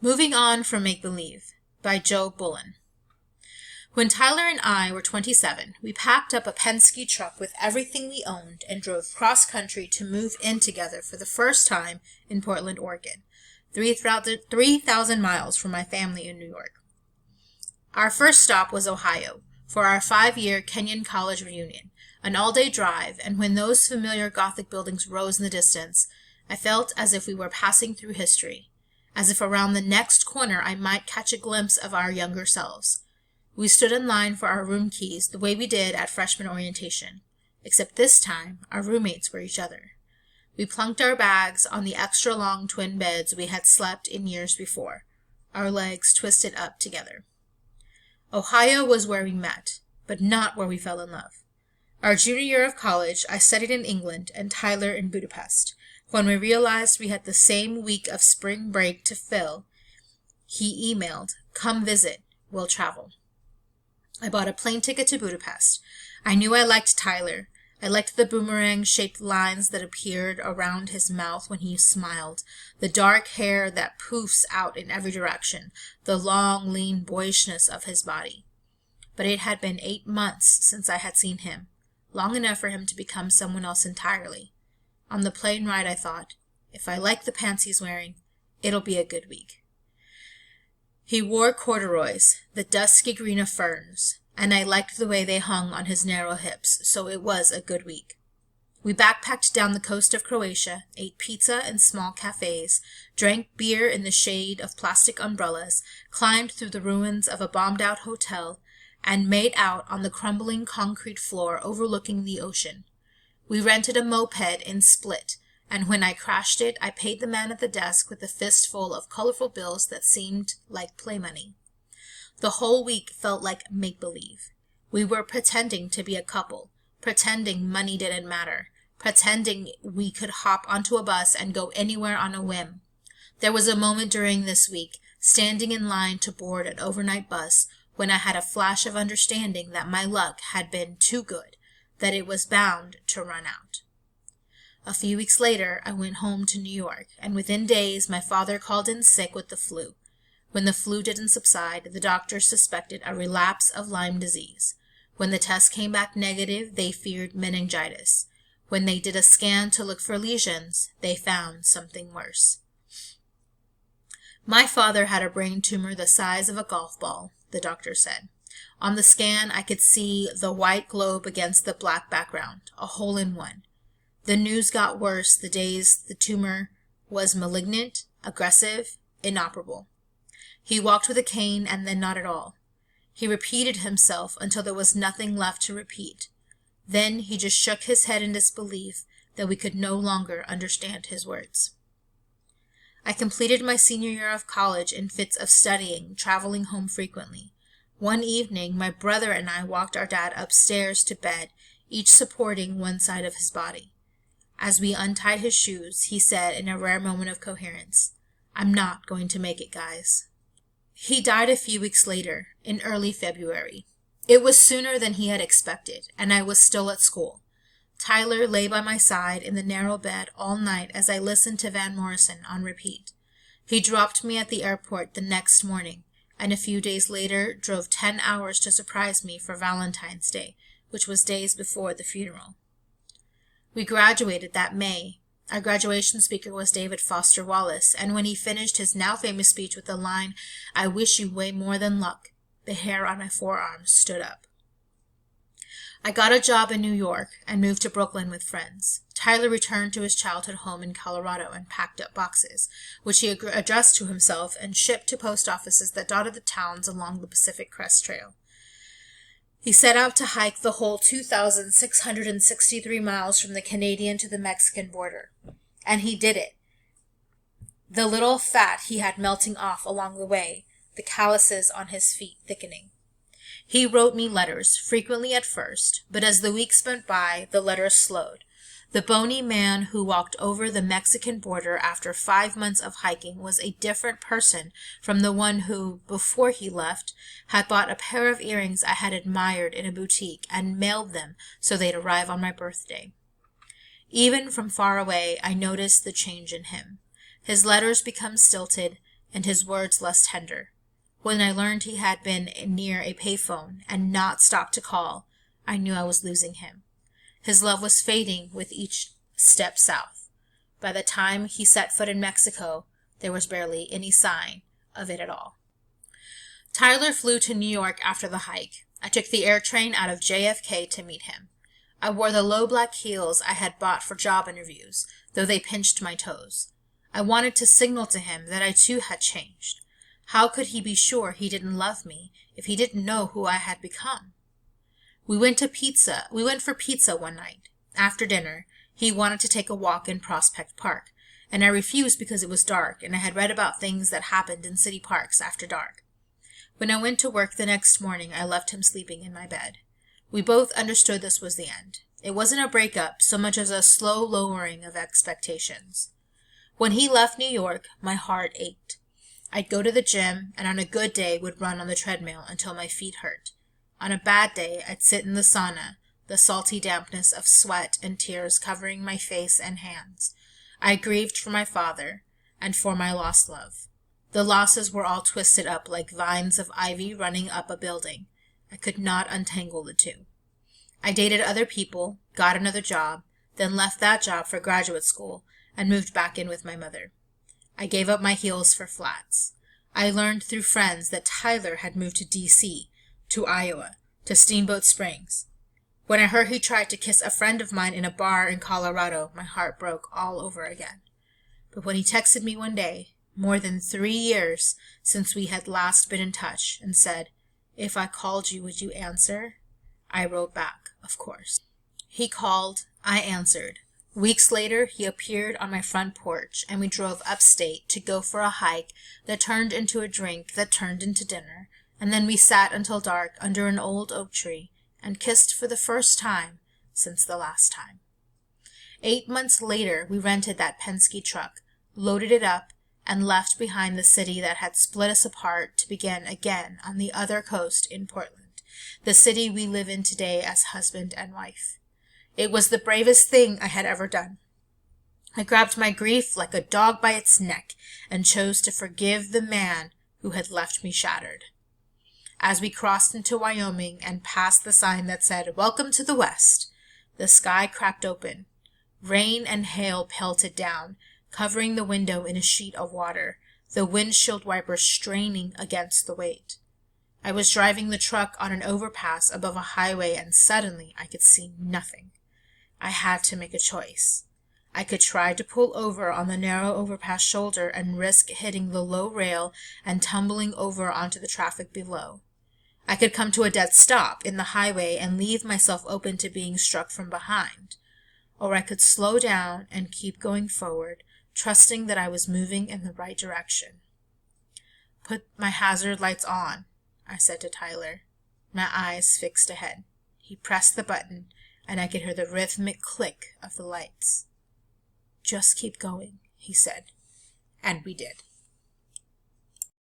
Moving On from Make-Believe by Joe Bullen. When Tyler and I were 27, we packed up a Penske truck with everything we owned and drove cross-country to move in together for the first time in Portland, Oregon, 3,000 miles from my family in New York. Our first stop was Ohio for our 5-year Kenyon College reunion, an all-day drive, and when those familiar Gothic buildings rose in the distance, I felt as if we were passing through history, as if around the next corner I might catch a glimpse of our younger selves. We stood in line for our room keys the way we did at freshman orientation, except this time our roommates were each other. We plunked our bags on the extra-long twin beds we had slept in years before, our legs twisted up together. Ohio was where we met, but not where we fell in love. Our junior year of college, I studied in England and Tyler in Budapest. When we realized we had the same week of spring break to fill, he emailed, "Come visit, we'll travel." I bought a plane ticket to Budapest. I knew I liked Tyler. I liked the boomerang-shaped lines that appeared around his mouth when he smiled, the dark hair that poofs out in every direction, the long, lean boyishness of his body. But it had been 8 months since I had seen him, long enough for him to become someone else entirely. On the plane ride, I thought, if I like the pants he's wearing, it'll be a good week. He wore corduroys, the dusky green of ferns, and I liked the way they hung on his narrow hips, so it was a good week. We backpacked down the coast of Croatia, ate pizza in small cafes, drank beer in the shade of plastic umbrellas, climbed through the ruins of a bombed-out hotel, and made out on the crumbling concrete floor overlooking the ocean. We rented a moped in Split, and when I crashed it, I paid the man at the desk with a fistful of colorful bills that seemed like play money. The whole week felt like make-believe. We were pretending to be a couple, pretending money didn't matter, pretending we could hop onto a bus and go anywhere on a whim. There was a moment during this week, standing in line to board an overnight bus, when I had a flash of understanding that my luck had been too good, that it was bound to run out. A few weeks later, I went home to New York, and within days my father called in sick with the flu. When the flu didn't subside, the doctors suspected a relapse of Lyme disease. When the test came back negative, they feared meningitis. When they did a scan to look for lesions, they found something worse. My father had a brain tumor the size of a golf ball, the doctor said. On the scan, I could see the white globe against the black background, a hole in one. The news got worse the days the tumor was malignant, aggressive, inoperable. He walked with a cane and then not at all. He repeated himself until there was nothing left to repeat. Then he just shook his head in disbelief that we could no longer understand his words. I completed my senior year of college in fits of studying, traveling home frequently. One evening, my brother and I walked our dad upstairs to bed, each supporting one side of his body. As we untied his shoes, he said in a rare moment of coherence, "I'm not going to make it, guys." He died a few weeks later, in early February. It was sooner than he had expected, and I was still at school. Tyler lay by my side in the narrow bed all night as I listened to Van Morrison on repeat. He dropped me at the airport the next morning, and a few days later drove 10 hours to surprise me for Valentine's Day, which was days before the funeral. We graduated that May. Our graduation speaker was David Foster Wallace, and when he finished his now famous speech with the line, "I wish you way more than luck," the hair on my forearms stood up. I got a job in New York and moved to Brooklyn with friends. Tyler returned to his childhood home in Colorado and packed up boxes, which he addressed to himself and shipped to post offices that dotted the towns along the Pacific Crest Trail. He set out to hike the whole 2,663 miles from the Canadian to the Mexican border. And he did it. The little fat he had melting off along the way, the calluses on his feet thickening. He wrote me letters, frequently at first, but as the weeks went by, the letters slowed. The bony man who walked over the Mexican border after 5 months of hiking was a different person from the one who, before he left, had bought a pair of earrings I had admired in a boutique and mailed them so they'd arrive on my birthday. Even from far away, I noticed the change in him. His letters become stilted, and his words less tender. When I learned he had been near a payphone and not stopped to call, I knew I was losing him. His love was fading with each step south. By the time he set foot in Mexico, there was barely any sign of it at all. Tyler flew to New York after the hike. I took the air train out of JFK to meet him. I wore the low black heels I had bought for job interviews, though they pinched my toes. I wanted to signal to him that I too had changed. How could he be sure he didn't love me if he didn't know who I had become? We went for pizza one night. After dinner, he wanted to take a walk in Prospect Park, and I refused because it was dark and I had read about things that happened in city parks after dark. When I went to work the next morning, I left him sleeping in my bed. We both understood this was the end. It wasn't a breakup so much as a slow lowering of expectations. When he left New York, my heart ached. I'd go to the gym and on a good day would run on the treadmill until my feet hurt. On a bad day, I'd sit in the sauna, the salty dampness of sweat and tears covering my face and hands. I grieved for my father and for my lost love. The losses were all twisted up like vines of ivy running up a building. I could not untangle the two. I dated other people, got another job, then left that job for graduate school, and moved back in with my mother. I gave up my heels for flats. I learned through friends that Tyler had moved to D.C., to Iowa, to Steamboat Springs. When I heard he tried to kiss a friend of mine in a bar in Colorado, my heart broke all over again. But when he texted me one day, more than 3 years since we had last been in touch, and said, "If I called you, would you answer?" I wrote back, of course. He called, I answered. Weeks later, he appeared on my front porch, and we drove upstate to go for a hike that turned into a drink that turned into dinner, and then we sat until dark under an old oak tree and kissed for the first time since the last time. 8 months later, we rented that Penske truck, loaded it up, and left behind the city that had split us apart to begin again on the other coast in Portland, the city we live in today as husband and wife. It was the bravest thing I had ever done. I grabbed my grief like a dog by its neck and chose to forgive the man who had left me shattered. As we crossed into Wyoming and passed the sign that said, "Welcome to the West," the sky cracked open. Rain and hail pelted down, covering the window in a sheet of water, the windshield wipers straining against the weight. I was driving the truck on an overpass above a highway and suddenly I could see nothing. I had to make a choice. I could try to pull over on the narrow overpass shoulder and risk hitting the low rail and tumbling over onto the traffic below. I could come to a dead stop in the highway and leave myself open to being struck from behind. Or I could slow down and keep going forward, trusting that I was moving in the right direction. "Put my hazard lights on," I said to Tyler, my eyes fixed ahead. He pressed the button, and I could hear the rhythmic click of the lights. "Just keep going," he said. And we did.